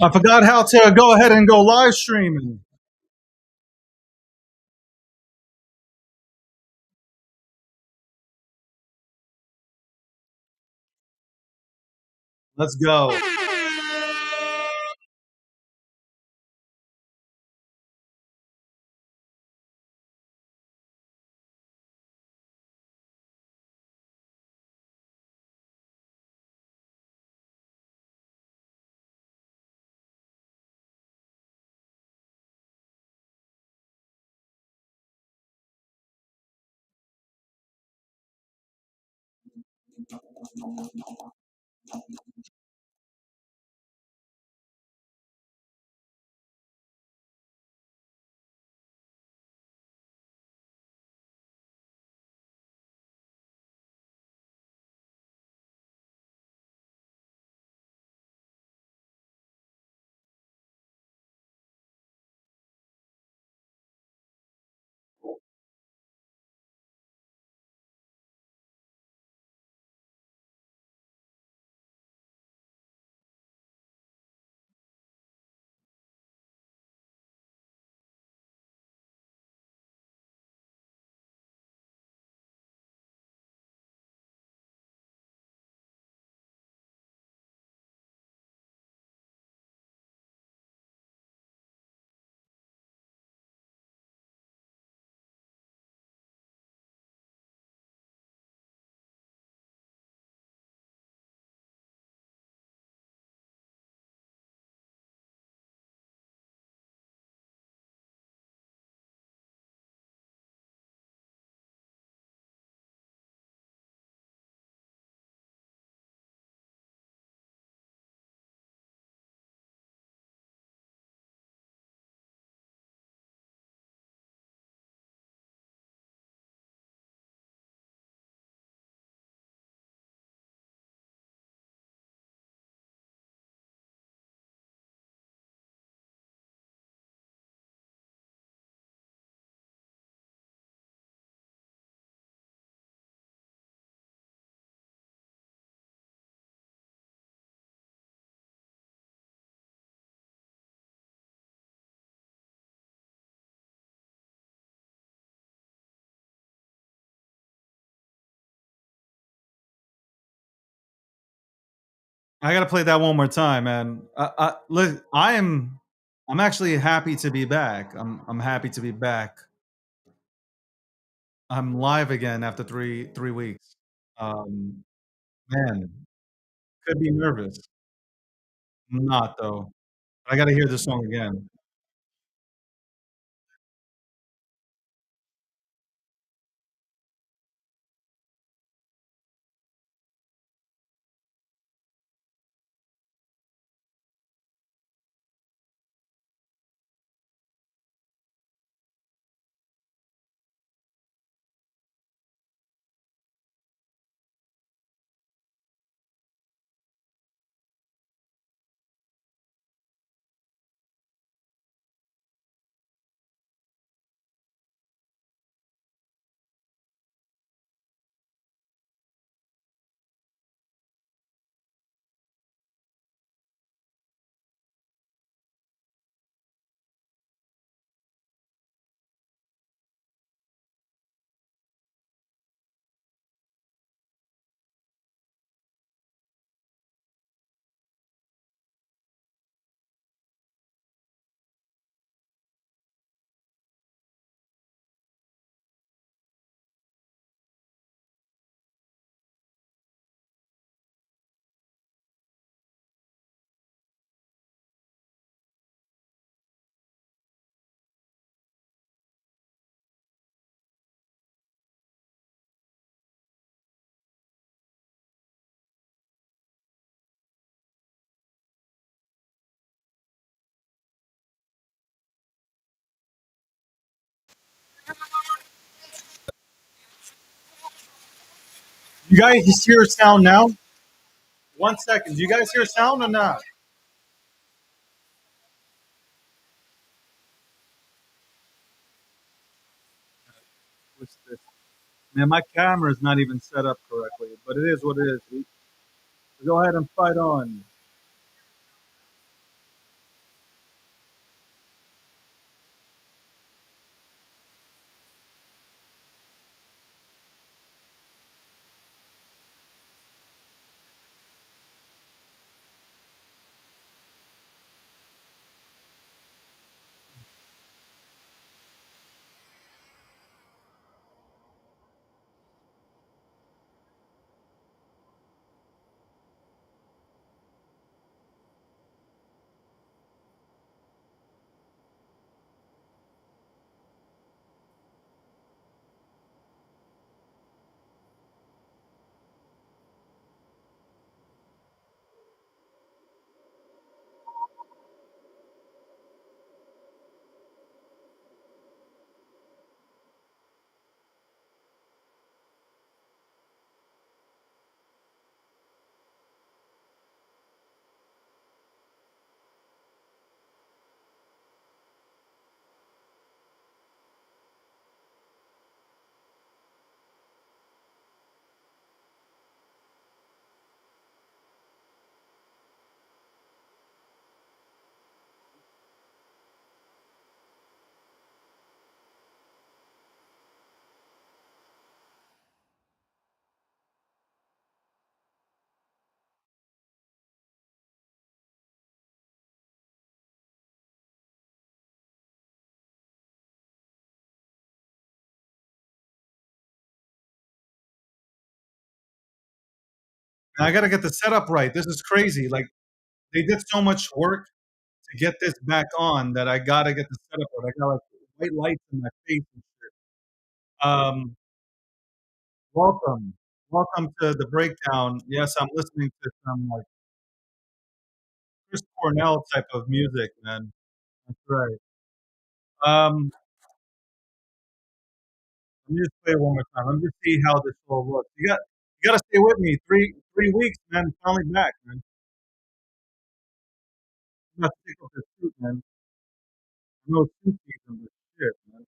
I forgot how to go ahead and go live streaming. Let's go. I gotta play that one more time, man. Look, I'm actually happy to be back. I'm happy to be back. I'm live again after three weeks. Um, Man, could be nervous. I'm not though. I gotta hear this song again. You guys hear sound now? 1 second. Do you guys hear sound or not? What's this? Man, my camera is not even set up correctly, but it is what it is. We go ahead and fight on. I gotta get the setup right. This is crazy. Like, they did so much work to get this back on that I gotta get the setup right. I got, like, white lights in my face and shit. Welcome. Welcome to the breakdown. Yes, I'm listening to some, like, Chris Cornell type of music, man. That's right. Um, let me just play it one more time. Let me just see how this all looks. You gotta stay with me. 3 weeks, man. Finally back, man. I'm about to take off this suit, man. No suit season, but shit, man.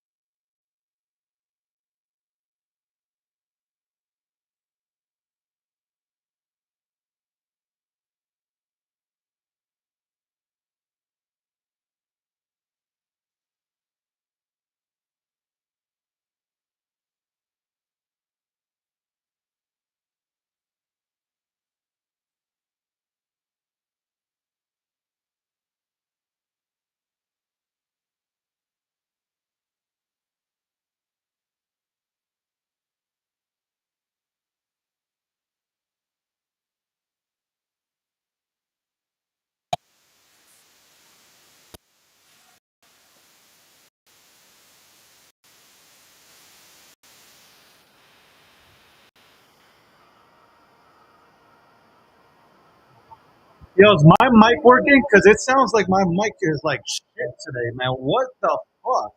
Yo, is my mic working? Because it sounds like my mic is like shit today, man. What the fuck?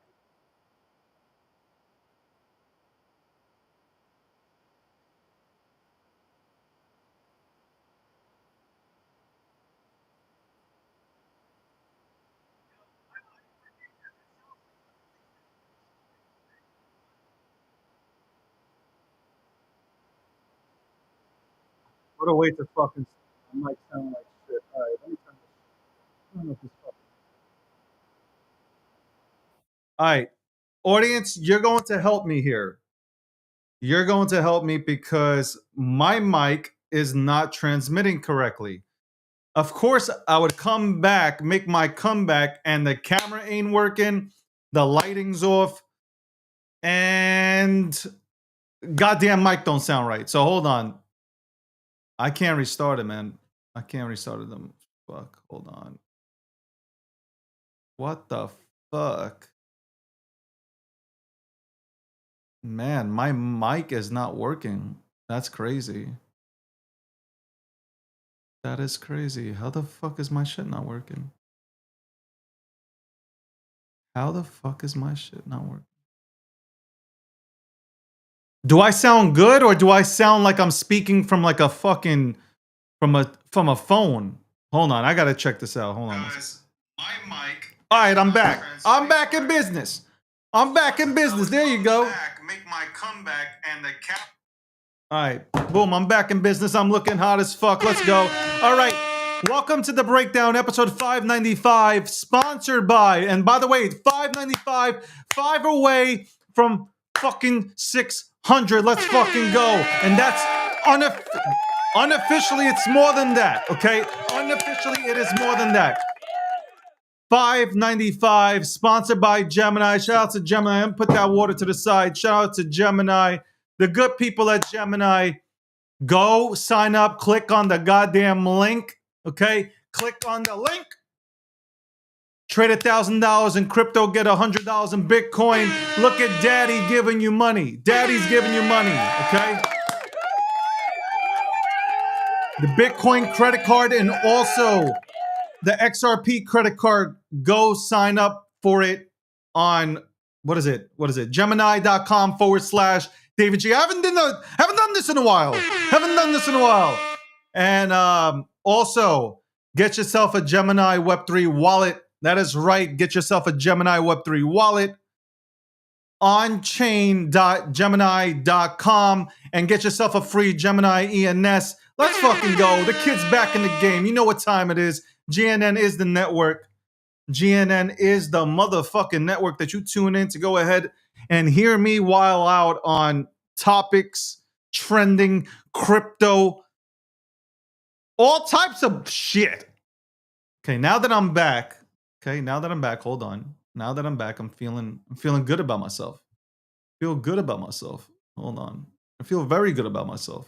What a way to fucking. My mic sound like shit. All right, let me turn this. I don't know if this fucking. All right, audience, you're going to help me here. You're going to help me because my mic is not transmitting correctly. Of course, I would come back, make my comeback, and the camera ain't working, the lighting's off, and goddamn mic don't sound right. So hold on. I can't restart it, man. I can't restart it. Fuck. Hold on. What the fuck? Man, my mic is not working. That's crazy. That is crazy. How the fuck is my shit not working? How the fuck is my shit not working? Do I sound good or do I sound like I'm speaking from like a fucking from a phone? Hold on, I gotta check this out. Hold on. Guys, my mic. All right, I'm back. I'm back in business. I'm back in business. There you go. Make my comeback and the cap. All right, boom, I'm back in business. I'm looking hot as fuck. Let's go. All right, welcome to the breakdown, episode 595, sponsored by, and by the way, 595, 5 away from fucking 600. Let's fucking go. And that's unofficially, it's more than that, okay? Unofficially, it is more than that. 595, sponsored by Gemini. Shout out to Gemini. And put that water to the side. Shout out to Gemini. The good people at Gemini. Go sign up. Click on the goddamn link. Okay? Click on the link. Trade $1,000 in crypto. Get $100 in Bitcoin. Look at Daddy giving you money. Daddy's giving you money. Okay? The Bitcoin credit card and also the XRP credit card. Go sign up for it on what is it? Gemini.com / David G. I haven't done this in a while. And also get yourself a Gemini Web3 wallet. That is right. Get yourself a Gemini Web3 wallet on chain.gemini.com and get yourself a free Gemini ENS. Let's fucking go. The kid's back in the game. You know what time it is. GNN is the network. GNN is the motherfucking network that you tune in to go ahead and hear me while out on topics, trending, crypto, all types of shit. Okay, now that I'm back. Hold on. Now that I'm back, I'm feeling good about myself. Feel good about myself. Hold on. I feel very good about myself.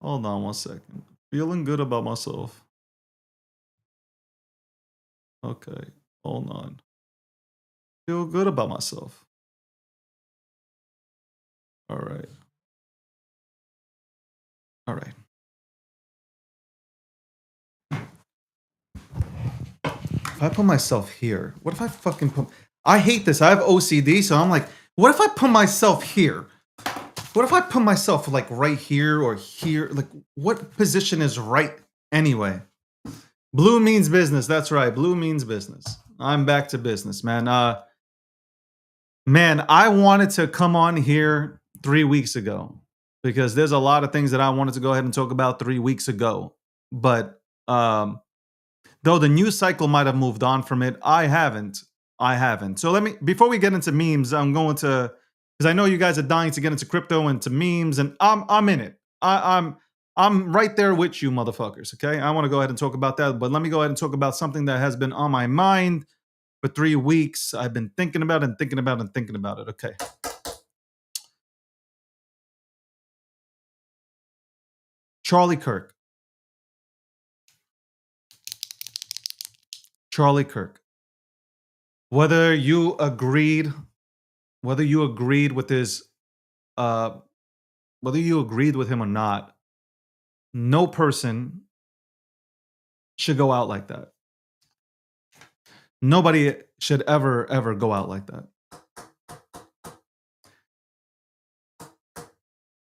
Hold on 1 second. Feeling good about myself. Okay, hold on. Feel good about myself. All right. All right. If I put myself here, what if I fucking put. I hate this. I have OCD, so I'm like, what if I put myself here? What if I put myself like right here or here? Like, what position is right anyway? Blue means business. That's right. Blue means business. I'm back to business, man. Man, I wanted to come on here 3 weeks ago because there's a lot of things that I wanted to go ahead and talk about 3 weeks ago. But though the news cycle might have moved on from it, I haven't. I haven't. So let me before we get into memes, I'm going to because I know you guys are dying to get into crypto and to memes, and I'm in it. I'm right there with you, motherfuckers. Okay, I want to go ahead and talk about that, but let me go ahead and talk about something that has been on my mind for 3 weeks. I've been thinking about it and thinking about it and thinking about it. Okay. Charlie Kirk. Charlie Kirk. Whether you agreed, whether you agreed with his, uh, whether you agreed with him or not, no person should go out like that. Nobody should ever go out like that.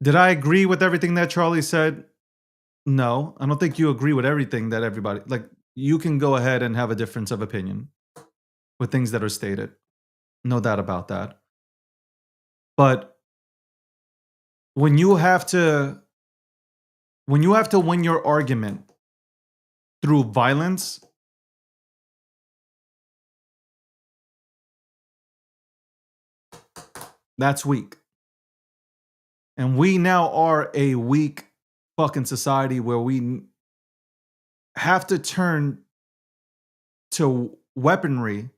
Did I agree with everything that Charlie said? No, I don't think you agree with everything that everybody like. You can go ahead and have a difference of opinion with things that are stated. No doubt about that. But when you have to win your argument through violence, that's weak. And we now are a weak fucking society where we have to turn to weaponry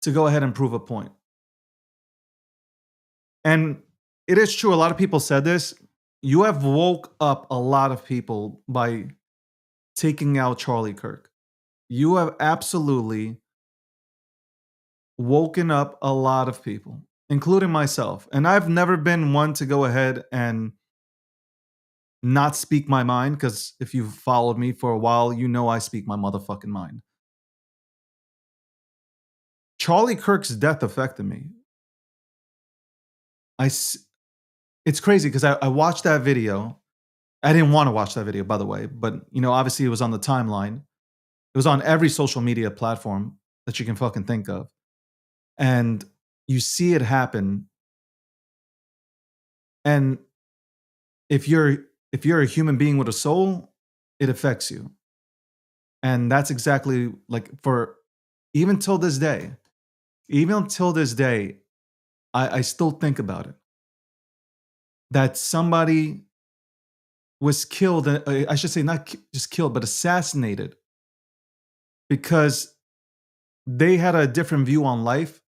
to go ahead and prove a point. And it is true, a lot of people said this. You have woke up a lot of people by taking out Charlie Kirk. You have absolutely woken up a lot of people, including myself. And I've never been one to go ahead and not speak my mind because if you've followed me for a while, you know I speak my motherfucking mind. Charlie Kirk's death affected me. It's crazy because I watched that video. I didn't want to watch that video, by the way, but obviously it was on the timeline. It was on every social media platform that you can fucking think of. And you see it happen. And if you're a human being with a soul, it affects you. And that's exactly like for even till this day, I still think about it. That somebody was killed, I should say not just killed, but assassinated because they had a different view on life.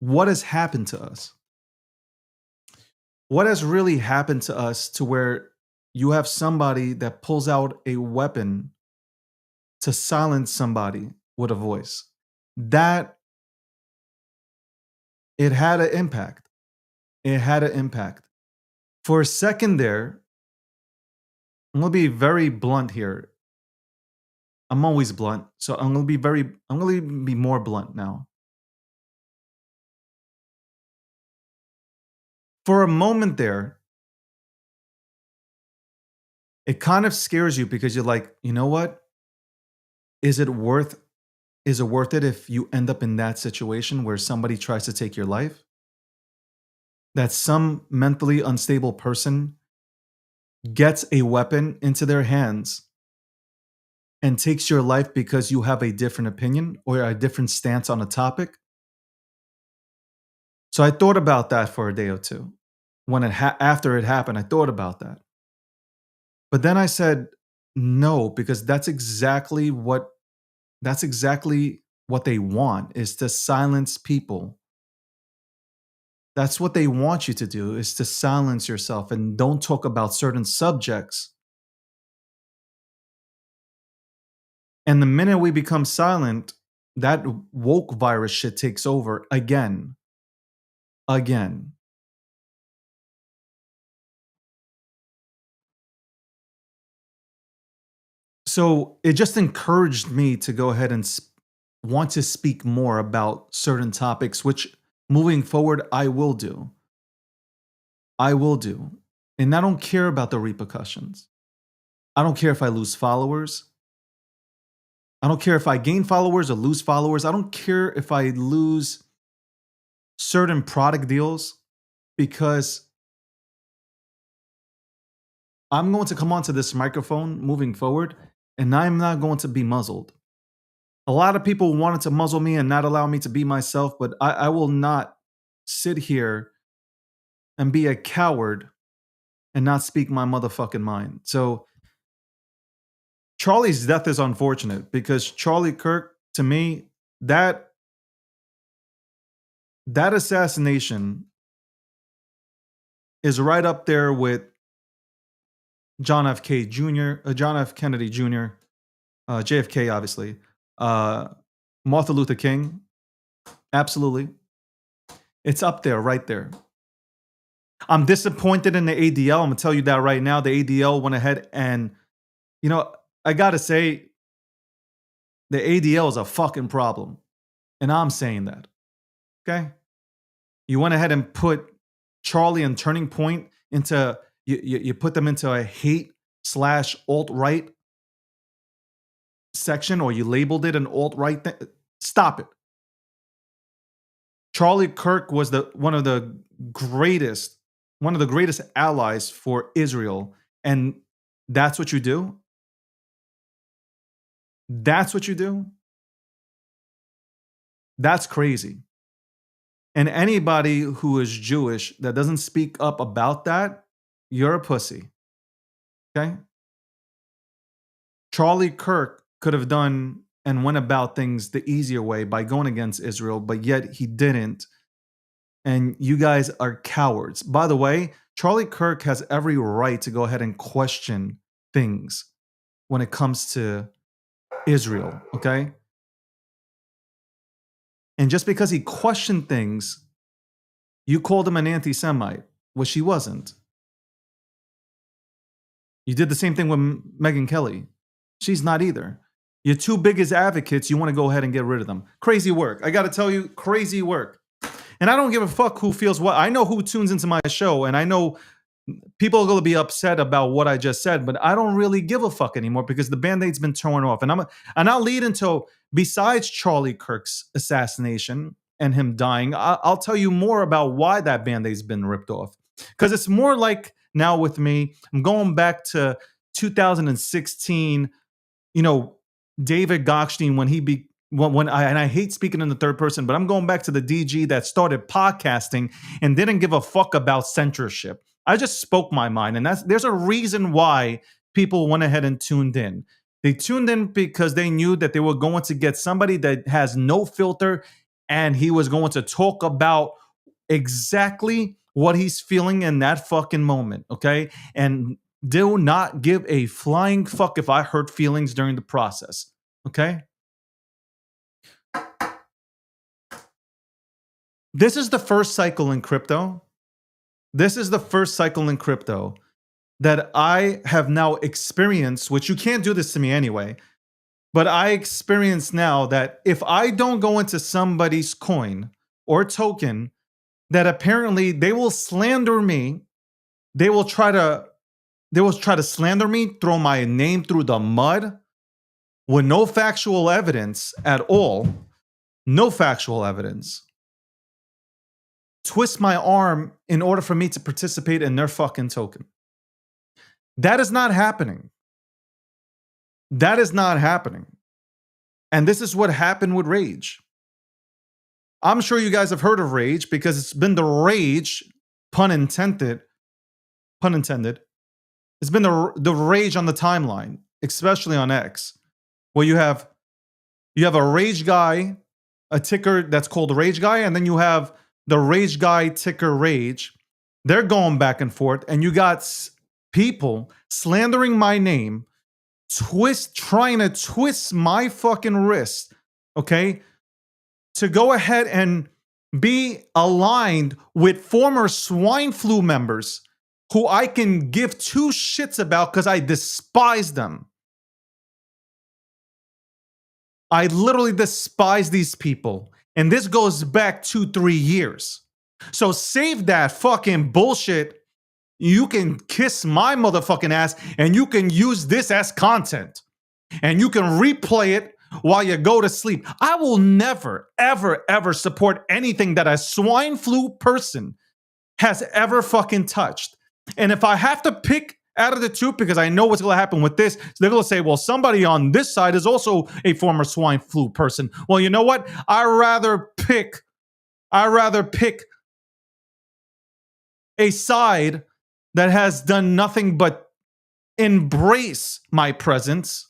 What has happened to us? What has really happened to us to where you have somebody that pulls out a weapon to silence somebody with a voice? That it had an impact. It had an impact. For a second there, I'm gonna be very blunt here. I'm always blunt, so I'm gonna be more blunt now. For a moment there, it kind of scares you because you're like, you know what? Is it worth it if you end up in that situation where somebody tries to take your life? That some mentally unstable person gets a weapon into their hands and takes your life because you have a different opinion or a different stance on a topic? So I thought about that for a day or two. When after it happened, I thought about that. But then I said, no, because that's exactly what they want is to silence people That's what they want you to do, is to silence yourself and don't talk about certain subjects. And the minute we become silent, that woke virus shit takes over again. Again. So it just encouraged me to go ahead and want to speak more about certain topics, which moving forward, I will do. I will do. And I don't care about the repercussions. I don't care if I lose followers. I don't care if I gain followers or lose followers. I don't care if I lose certain product deals, because I'm going to come onto this microphone moving forward and I'm not going to be muzzled. A lot of people wanted to muzzle me and not allow me to be myself, but I will not sit here and be a coward and not speak my motherfucking mind. So Charlie's death is unfortunate, because Charlie Kirk, to me, that assassination is right up there with John F. Kennedy Jr., JFK, obviously, Martin Luther King, absolutely. It's up there, right there. I'm disappointed in the ADL. I'm gonna tell you that right now. The ADL went ahead and, I gotta say, the ADL is a fucking problem. And I'm saying that. Okay? You went ahead and put Charlie and Turning Point into, you put them into a hate/alt-right section, or you labeled it an alt-right thing. Stop it. Charlie Kirk was one of the greatest allies for Israel. And that's what you do? That's what you do? That's crazy. And anybody who is Jewish that doesn't speak up about that, you're a pussy. Okay? Charlie Kirk could have done and went about things the easier way by going against Israel, but yet he didn't. And you guys are cowards. By the way, Charlie Kirk has every right to go ahead and question things when it comes to Israel, okay? And just because he questioned things, you called him an anti-Semite, which he wasn't. You did the same thing with Megyn Kelly. She's not either. Your two biggest advocates, you want to go ahead and get rid of them. Crazy work. I got to tell you, crazy work. And I don't give a fuck who feels what. I know who tunes into my show, and I know people are going to be upset about what I just said, but I don't really give a fuck anymore, because the Band-Aid's been torn off. And I'll lead into, besides Charlie Kirk's assassination and him dying, I'll tell you more about why that Band-Aid's been ripped off. Because it's more like, now with me, I'm going back to 2016, David Gokhshtein, when I hate speaking in the third person, but I'm going back to the DG that started podcasting and didn't give a fuck about censorship. I just spoke my mind, and there's a reason why people went ahead and tuned in. They tuned in because they knew that they were going to get somebody that has no filter, and he was going to talk about exactly what he's feeling in that fucking moment, okay? And do not give a flying fuck if I hurt feelings during the process, okay? This is the first cycle in crypto. This is the first cycle in crypto that I have now experienced, which you can't do this to me anyway, but I experience now that if I don't go into somebody's coin or token, that apparently they will slander me. They will try to slander me, throw my name through the mud with no factual evidence at all. No factual evidence. Twist my arm in order for me to participate in their fucking token. That is not happening. That is not happening. And this is what happened with Rage. I'm sure you guys have heard of Rage, because it's been the rage, pun intended. It's been the rage on the timeline, especially on X, where you have a Rage guy, a ticker that's called the Rage guy, and then you have the Rage Guy Ticker Rage. They're going back and forth, and you got people slandering my name, trying to twist my fucking wrist, okay, to go ahead and be aligned with former swine flu members who I can give two shits about because I despise them. I literally despise these people. And this goes back 2-3 years. So save that fucking bullshit. You can kiss my motherfucking ass and you can use this as content. And you can replay it while you go to sleep. I will never, ever, ever support anything that a swine flu person has ever fucking touched. And if I have to pick out of the two, because I know what's going to happen with this, so they're going to say, well, somebody on this side is also a former swine flu person. Well, you know what? I'd rather pick a side that has done nothing but embrace my presence,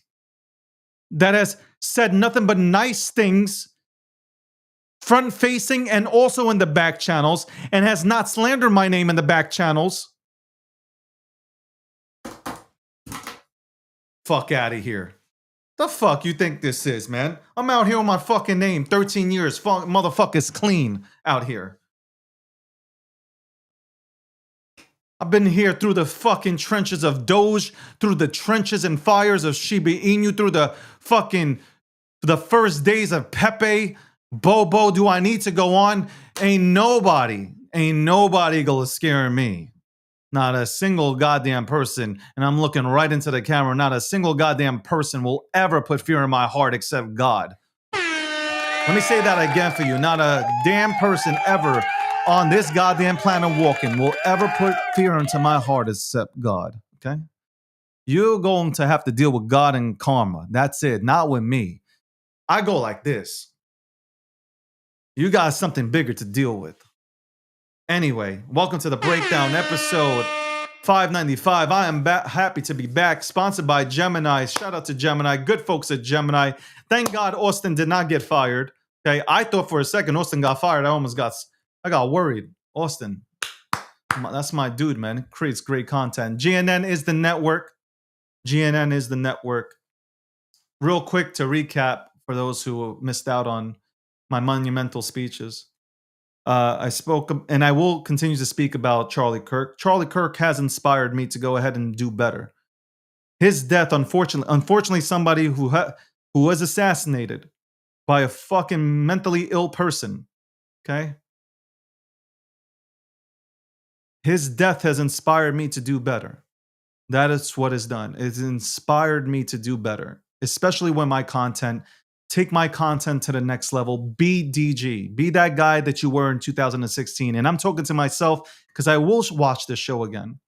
that has said nothing but nice things, front facing and also in the back channels, and has not slandered my name in the back channels. Fuck out of here. The fuck you think this is, man? I'm out here with my fucking name, 13 years, motherfuckers clean out here. I've been here through the fucking trenches of Doge, through the trenches and fires of Shiba Inu, through the first days of Pepe, Bobo. Do I need to go on? Ain't nobody gonna scare me. Not a single goddamn person, and I'm looking right into the camera, not a single goddamn person will ever put fear in my heart except God. Let me say that again for you. Not a damn person ever on this goddamn planet walking will ever put fear into my heart except God, okay? You're going to have to deal with God and karma. That's it, not with me. I go like this. You got something bigger to deal with. Anyway, welcome to the Breakdown episode 595. I am happy to be back, sponsored by Gemini. Shout out to Gemini, good folks at Gemini. Thank God Austin did not get fired. Okay, I thought for a second Austin got fired. I got worried. Austin, that's my dude, man. Creates great content. GNN is the network. GNN is the network. Real quick to recap for those who missed out on my monumental speeches. I spoke, and I will continue to speak about Charlie Kirk. Charlie Kirk has inspired me to go ahead and do better. His death, unfortunately, somebody who was assassinated by a fucking mentally ill person. Okay, his death has inspired me to do better. That is what it's done. It's inspired me to do better, especially when my content. Take my content to the next level. Be DG. Be that guy that you were in 2016. And I'm talking to myself because I will watch this show again.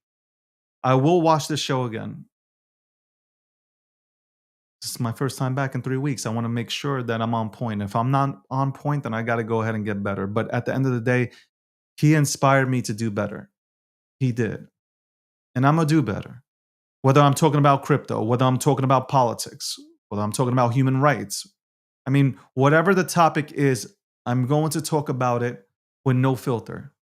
I will watch this show again. This is my first time back in 3 weeks. I want to make sure that I'm on point. If I'm not on point, then I got to go ahead and get better. But at the end of the day, he inspired me to do better. He did. And I'm going to do better. Whether I'm talking about crypto, whether I'm talking about politics, whether I'm talking about human rights, I mean, whatever the topic is, I'm going to talk about it with no filter.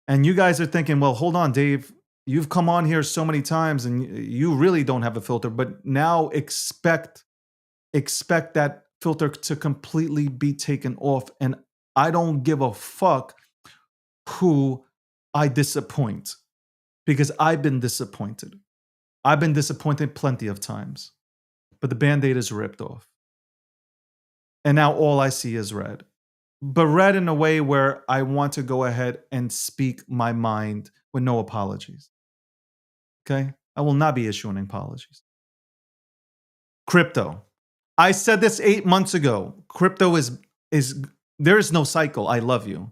And you guys are thinking, well, hold on, Dave. You've come on here so many times and you really don't have a filter. But now expect that filter to completely be taken off. And I don't give a fuck who I disappoint. Because I've been disappointed. I've been disappointed plenty of times. But the Band-Aid is ripped off. And now all I see is red. But red in a way where I want to go ahead and speak my mind with no apologies. Okay? I will not be issuing apologies. Crypto. I said this 8 months ago. Crypto is there is no cycle. I love you.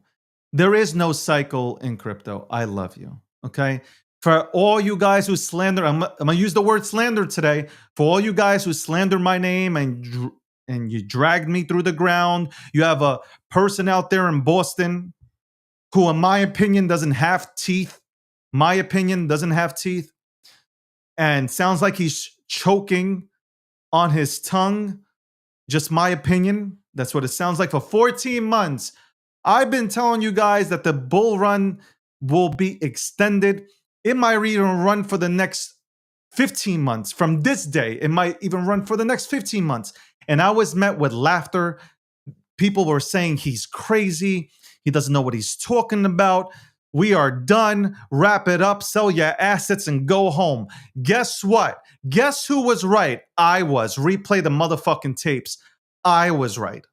There is no cycle in crypto. I love you. Okay? For all you guys who slander, I'm going to use the word slander today. For all you guys who slander my name and you dragged me through the ground. You have a person out there in Boston who, in my opinion, doesn't have teeth. My opinion doesn't have teeth. And sounds like he's choking on his tongue. Just my opinion. That's what it sounds like. For 14 months, I've been telling you guys that the bull run will be extended. It might even run for the next 15 months. From this day, it might even run for the next 15 months. And I was met with laughter. People were saying he's crazy. He doesn't know what he's talking about. We are done. Wrap it up, sell your assets, and go home. Guess what? Guess who was right? I was. Replay the motherfucking tapes. I was right.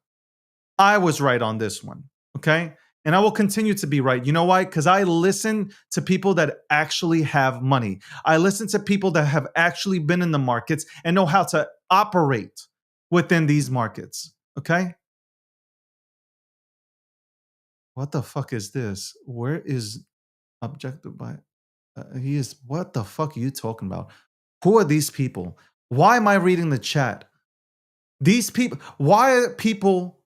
I was right on this one. Okay? And I will continue to be right. You know why? Because I listen to people that actually have money. I listen to people that have actually been in the markets and know how to operate within these markets. Okay? What the fuck is this? Where is objective by? He is. What the fuck are you talking about? Who are these people? Why am I reading the chat? These people. Why are people?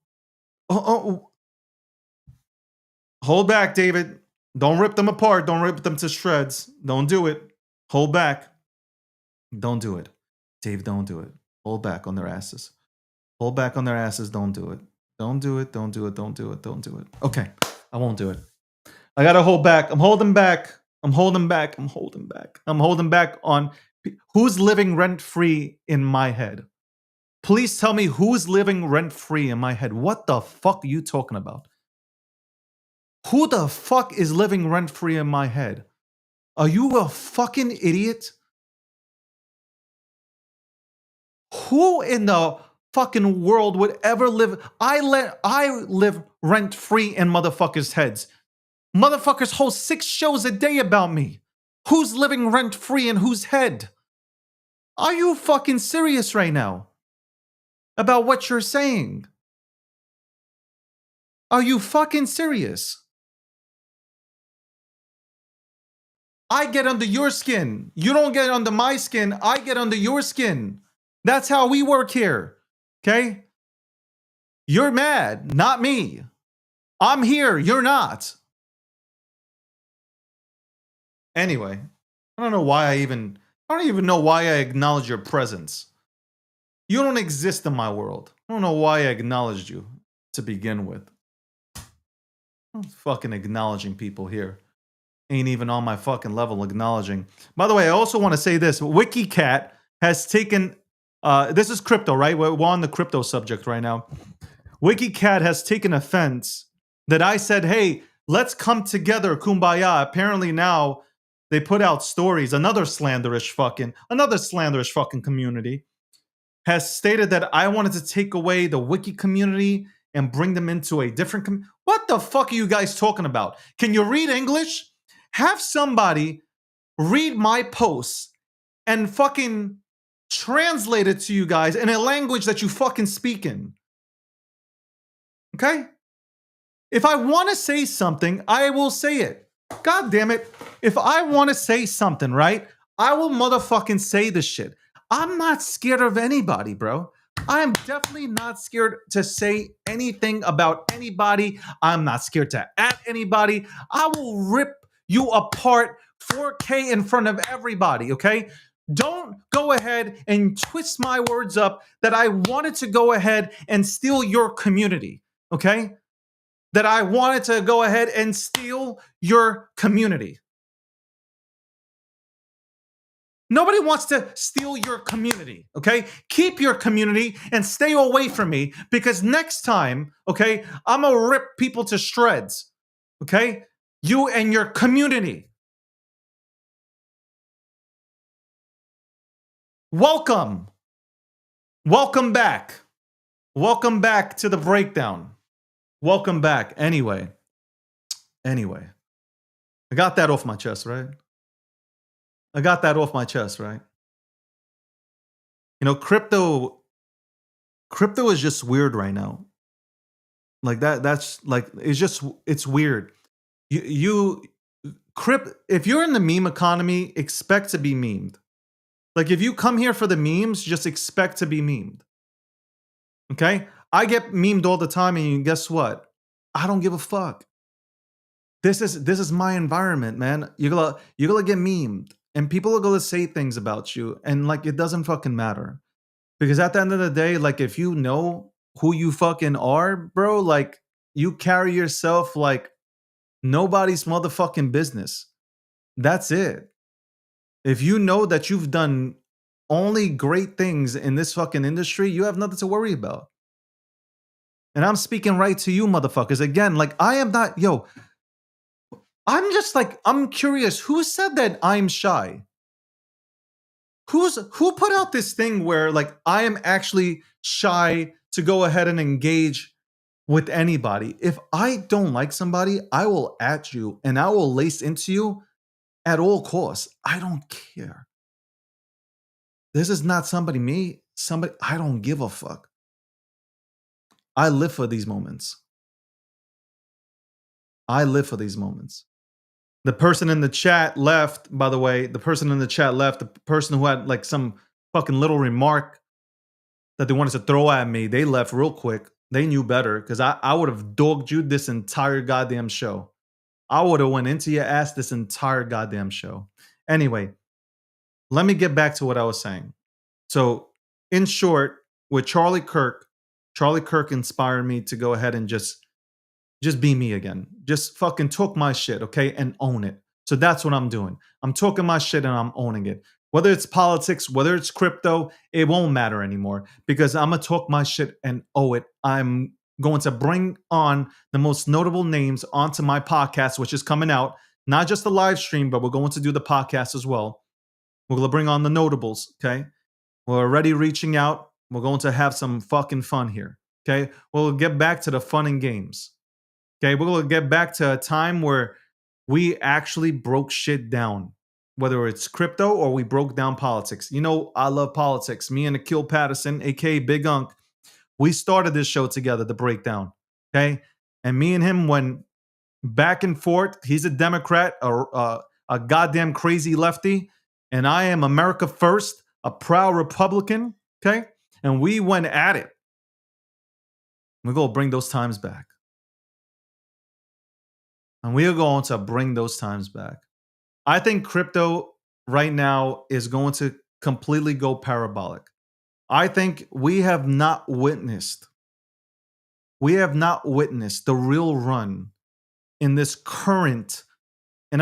Oh, hold back, David. Don't rip them apart. Don't rip them to shreds. Don't do it. Hold back. Don't do it. Dave, don't do it. Hold back on their asses. Hold back on their asses. Don't do it. Don't do it. Don't do it. Don't do it. Don't do it. Okay. I won't do it. I gotta hold back. I'm holding back. I'm holding back. I'm holding back. I'm holding back on who's living rent free in my head. Please tell me who's living rent free in my head. What the fuck are you talking about? Who the fuck is living rent free in my head? Are you a fucking idiot? Who in the fucking world would ever live? I live rent free in motherfuckers' heads. Motherfuckers host 6 shows a day about me. Who's living rent free in whose head? Are you fucking serious right now about what you're saying? Are you fucking serious? I get under your skin. You don't get under my skin. I get under your skin. That's how we work here. Okay? You're mad, not me. I'm here. You're not. Anyway, I don't even know why I acknowledge your presence. You don't exist in my world. I don't know why I acknowledged you to begin with. I'm fucking acknowledging people here. Ain't even on my fucking level acknowledging. By the way, I also want to say this. WikiCat has taken, this is crypto, right? We're on the crypto subject right now. WikiCat has taken offense that I said, hey, let's come together, kumbaya. Apparently now they put out stories. Another slanderish fucking community has stated that I wanted to take away the wiki community and bring them into a different What the fuck are you guys talking about? Can you read English? Have somebody read my posts and fucking translate it to you guys in a language that you fucking speak in. Okay? If I want to say something, I will say it. God damn it. If I want to say something, right? I will motherfucking say this shit. I'm not scared of anybody, bro. I am definitely not scared to say anything about anybody. I'm not scared to at anybody. I will rip you apart 4K in front of everybody, okay? Don't go ahead and twist my words up that I wanted to go ahead and steal your community, okay? That I wanted to go ahead and steal your community. Nobody wants to steal your community, okay? Keep your community and stay away from me because next time, okay, I'm gonna rip people to shreds, okay? You and your community. Welcome. Welcome back. Welcome back to the breakdown. Welcome back. Anyway, I got that off my chest, right? I got that off my chest, right? You know, crypto is just weird right now. Like that's like it's weird. If you're in the meme economy, expect to be memed. Like if you come here for the memes, just expect to be memed. Okay? I get memed all the time and guess what? I don't give a fuck. This is my environment, man. You're gonna get memed. And people are gonna say things about you, and like it doesn't fucking matter. Because at the end of the day, like if you know who you fucking are, bro, like you carry yourself like nobody's motherfucking business. That's it. If you know that you've done only great things in this fucking industry, you have nothing to worry about. And I'm speaking right to you, motherfuckers. Again, like I am not, yo, I'm just like, I'm curious. Who said that I'm shy? Who put out this thing where like I am actually shy to go ahead and engage with anybody? If I don't like somebody, I will at you and I will lace into you at all costs. I don't care. This is not somebody, I don't give a fuck. I live for these moments. I live for these moments. The person in the chat left, by the way, the person in the chat left, the person who had like some fucking little remark that they wanted to throw at me, they left real quick. They knew better because I would have dogged you this entire goddamn show. I would have went into your ass this entire goddamn show. Anyway, let me get back to what I was saying. So, in short, with Charlie Kirk inspired me to go ahead and just be me again. Just fucking talk my shit, okay? And own it. So that's what I'm doing. I'm talking my shit and I'm owning it. Whether it's politics, whether it's crypto, it won't matter anymore because I'm going to talk my shit and owe it. I'm going to bring on the most notable names onto my podcast, which is coming out. Not just the live stream, but we're going to do the podcast as well. We're going to bring on the notables, okay? We're already reaching out. We're going to have some fucking fun here, okay? We'll get back to the fun and games. Okay, we're going to get back to a time where we actually broke shit down, whether it's crypto or we broke down politics. You know, I love politics. Me and Akil Patterson, aka Big Unk, we started this show together, The Breakdown. Okay, and me and him went back and forth. He's a Democrat, a goddamn crazy lefty, and I am America First, a proud Republican. Okay, and we went at it. We're going to bring those times back. And we are going to bring those times back. I think crypto right now is going to completely go parabolic. I think we have not witnessed the real run in this current, and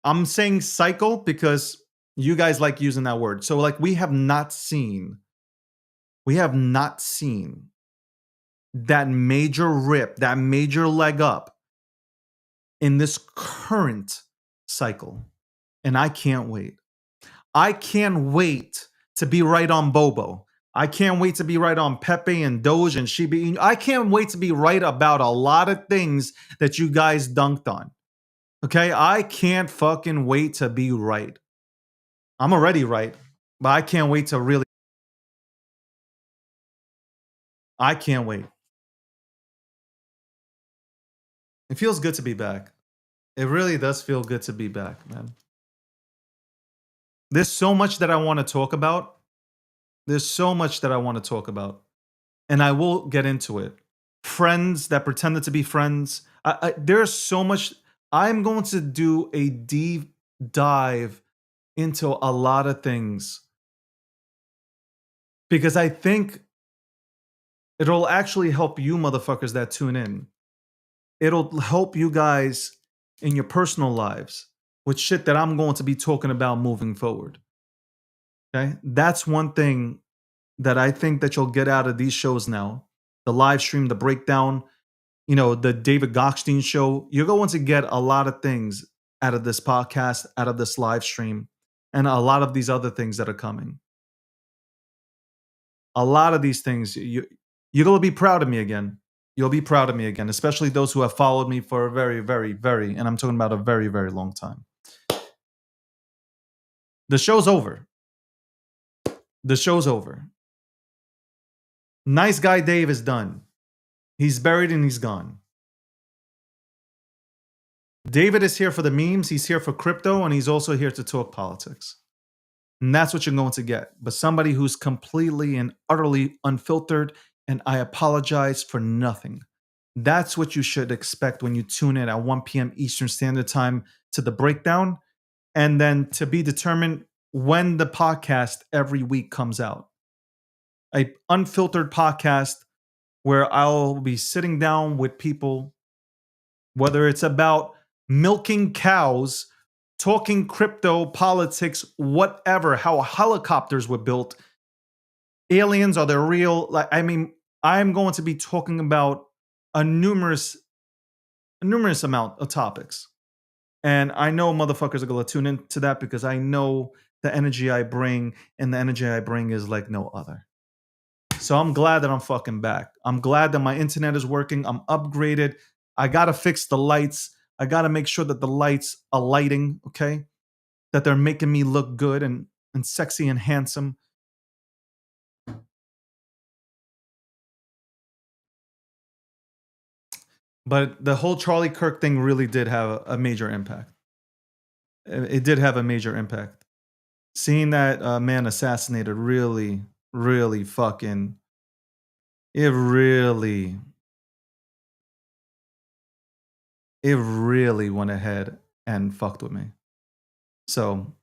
I'm saying cycle because you guys like using that word. So like we have not seen that major rip, that major leg up in this current cycle. And I can't wait. I can't wait to be right on Bobo. I can't wait to be right on Pepe and Doge and Shiba Inu. I can't wait to be right about a lot of things that you guys dunked on. Okay? I can't fucking wait to be right. I'm already right, but I can't wait to really. I can't wait. It feels good to be back. It really does feel good to be back, man. There's so much that I want to talk about. And I will get into it. Friends that pretended to be friends. There's so much. I'm going to do a deep dive into a lot of things because I think it'll actually help you motherfuckers that tune in. It'll help you guys in your personal lives with shit that I'm going to be talking about moving forward. Okay? That's one thing that I think that you'll get out of these shows now. The live stream, the breakdown, the David Gokhshtein show. You're going to get a lot of things out of this podcast, out of this live stream, and a lot of these other things that are coming. A lot of these things, you're going to be proud of me again. You'll be proud of me again, especially those who have followed me for a very, very, very, and I'm talking about a very, very long time. The show's over. Nice Guy Dave is done. He's buried and he's gone. David is here for the memes, he's here for crypto, and he's also here to talk politics. And that's what you're going to get. But somebody who's completely and utterly unfiltered, and I apologize for nothing. That's what you should expect when you tune in at 1 p.m. Eastern Standard Time to the breakdown, and then to be determined when the podcast every week comes out. An unfiltered podcast where I'll be sitting down with people, whether it's about milking cows, talking crypto, politics, whatever, how helicopters were built, aliens, are they real? Like, I mean, I'm going to be talking about a numerous amount of topics. And I know motherfuckers are going to tune into that because I know the energy I bring, and the energy I bring is like no other. So I'm glad that I'm fucking back. I'm glad that my internet is working. I'm upgraded. I got to fix the lights. I got to make sure that the lights are lighting, okay? That they're making me look good and sexy and handsome. But the whole Charlie Kirk thing really did have a major impact. It did have a major impact. Seeing that man assassinated really, really fucking, it really went ahead and fucked with me. So,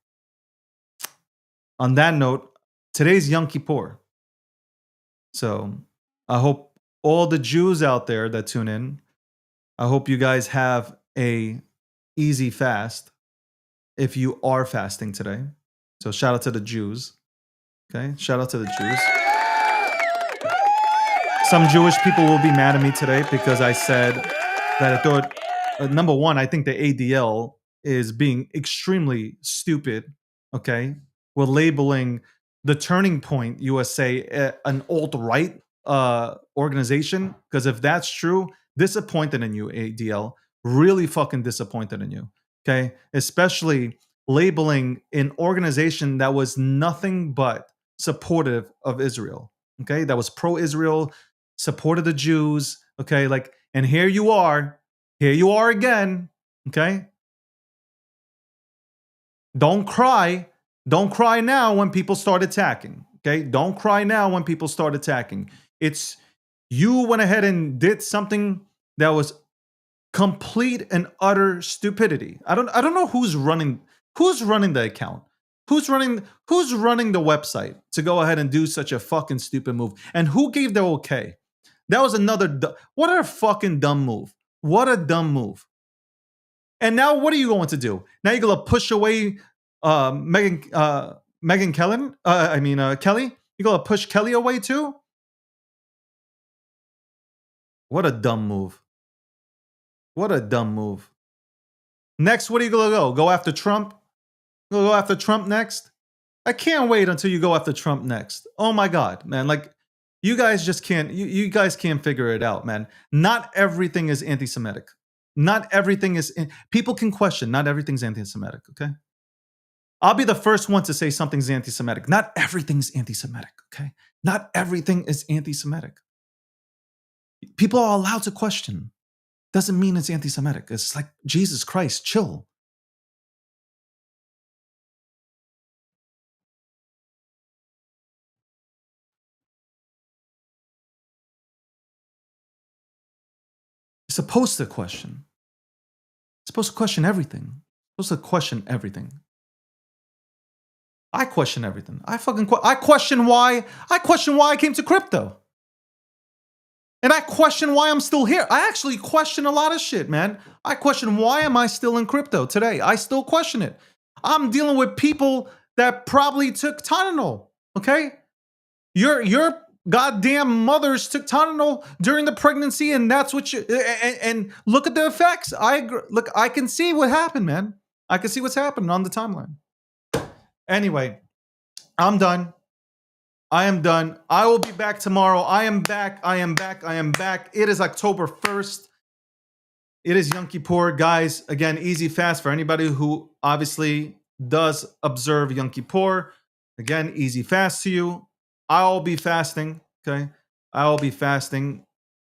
on that note, today's Yom Kippur. So, I hope all the Jews out there that tune in, I hope you guys have a easy fast if you are fasting today. So, shout out to the Jews. Okay, shout out to the Jews. Some Jewish people will be mad at me today because I said that I thought, number one, I think the ADL is being extremely stupid. Okay, we're labeling the Turning Point USA an alt-right organization, because if that's true, disappointed in you, ADL. Really fucking disappointed in you. Okay, especially labeling an organization that was nothing but supportive of Israel. Okay, that was pro-Israel, supported the Jews. Okay, like, and here you are again. Okay, don't cry now when people start attacking. Okay, don't cry now when people start attacking. It's, you went ahead and did something that was complete and utter stupidity. I don't know who's running the account. Who's running the website to go ahead and do such a fucking stupid move? And who gave the okay? That was another what a fucking dumb move. What a dumb move. And now what are you going to do? Now you're going to push away Kelly? You're going to push Kelly away too? What a dumb move. What a dumb move. Next, what are you going to go? Go after Trump? Go after Trump next? I can't wait until you go after Trump next. Oh my God, man. Like, you guys just can't, you guys can't figure it out, man. Not everything is anti-Semitic. Not everything is, people can question, not everything's anti-Semitic, okay? I'll be the first one to say something's anti-Semitic. Not everything's anti-Semitic, okay? Not everything is anti-Semitic. People are allowed to question. Doesn't mean it's anti-Semitic. It's like, Jesus Christ, chill. You're supposed to question. You're supposed to question everything. You're supposed to question everything. I question everything. I question why I came to crypto. And I question why I'm still here. I actually question a lot of shit, man. I question, why am I still in crypto today? I still question it. I'm dealing with people that probably took Tylenol, okay? Your goddamn mothers took Tylenol during the pregnancy, and that's what you, and look at the effects. Look, I can see what happened, man. I can see what's happening on the timeline. Anyway, I'm done. I am done. I will be back tomorrow. I am back. It is October 1st. It is Yom Kippur. Guys, again, easy fast for anybody who obviously does observe Yom Kippur. Again, easy fast to you. I'll be fasting, okay? I'll be fasting,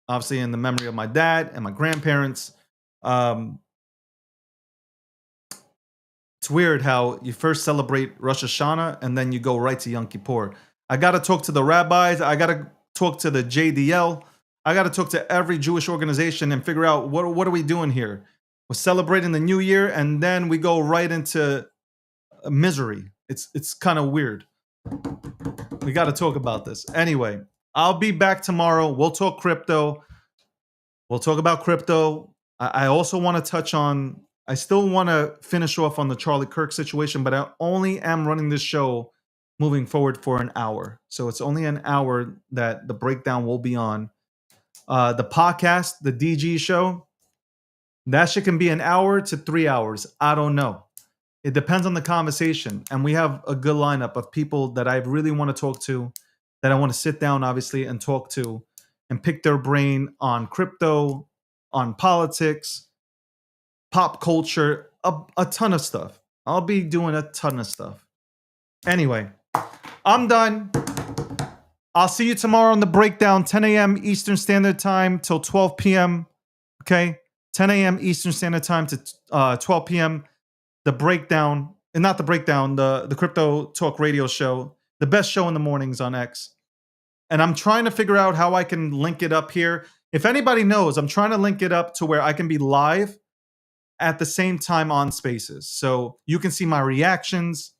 obviously, in the memory of my dad and my grandparents. It's weird how you first celebrate Rosh Hashanah and then you go right to Yom Kippur. I got to talk to the rabbis. I got to talk to the JDL. I got to talk to every Jewish organization and figure out what are we doing here. We're celebrating the new year and then we go right into misery. It's kind of weird. We got to talk about this. Anyway, I'll be back tomorrow. We'll talk crypto. We'll talk about crypto. I also want to touch on, I still want to finish off on the Charlie Kirk situation, but I only am running this show moving forward for an hour. So it's only an hour that the breakdown will be on. The podcast, the DG show, that shit can be an hour to 3 hours. I don't know. It depends on the conversation. And we have a good lineup of people that I really want to talk to, that I want to sit down, obviously, and talk to and pick their brain on crypto, on politics, pop culture, a ton of stuff. I'll be doing a ton of stuff. Anyway, I'm done. I'll see you tomorrow on the breakdown, 10 a.m. Eastern Standard Time till 12 p.m. Okay? 10 a.m. Eastern Standard Time to 12 p.m. The breakdown, and not the breakdown, the Crypto Talk Radio show, the best show in the mornings on X. And I'm trying to figure out how I can link it up here. If anybody knows, I'm trying to link it up to where I can be live at the same time on Spaces. So you can see my reactions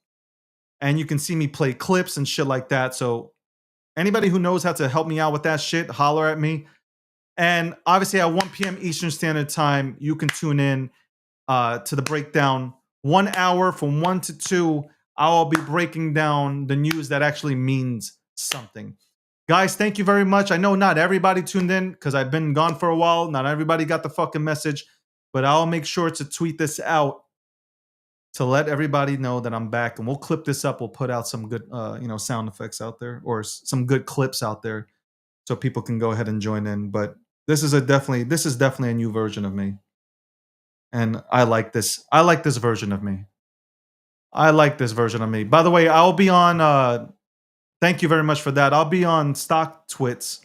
and you can see me play clips and shit like that. So anybody who knows how to help me out with that shit, holler at me. And obviously at 1 p.m. Eastern Standard Time, you can tune in to the breakdown. 1 hour from 1 to 2, I'll be breaking down the news that actually means something. Guys, thank you very much. I know not everybody tuned in because I've been gone for a while. Not everybody got the fucking message, but I'll make sure to tweet this out to let everybody know that I'm back. And we'll clip this up. We'll put out some good, sound effects out there, or some good clips out there, so people can go ahead and join in. But this is definitely a new version of me, and I like this. I like this version of me. I like this version of me. By the way, I'll be on. Thank you very much for that. I'll be on Stock Twits.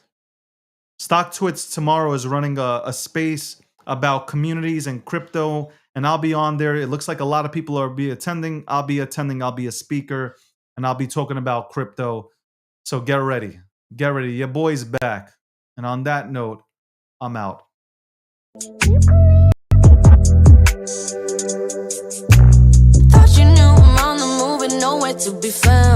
Stock Twits tomorrow is running a space about communities and crypto, and I'll be on there. It looks like a lot of people are attending. I'll be attending. I'll be a speaker, and I'll be talking about crypto. So get ready. Get ready. Your boy's back. And on that note, I'm out. Thought you knew I'm on the move and nowhere to be found.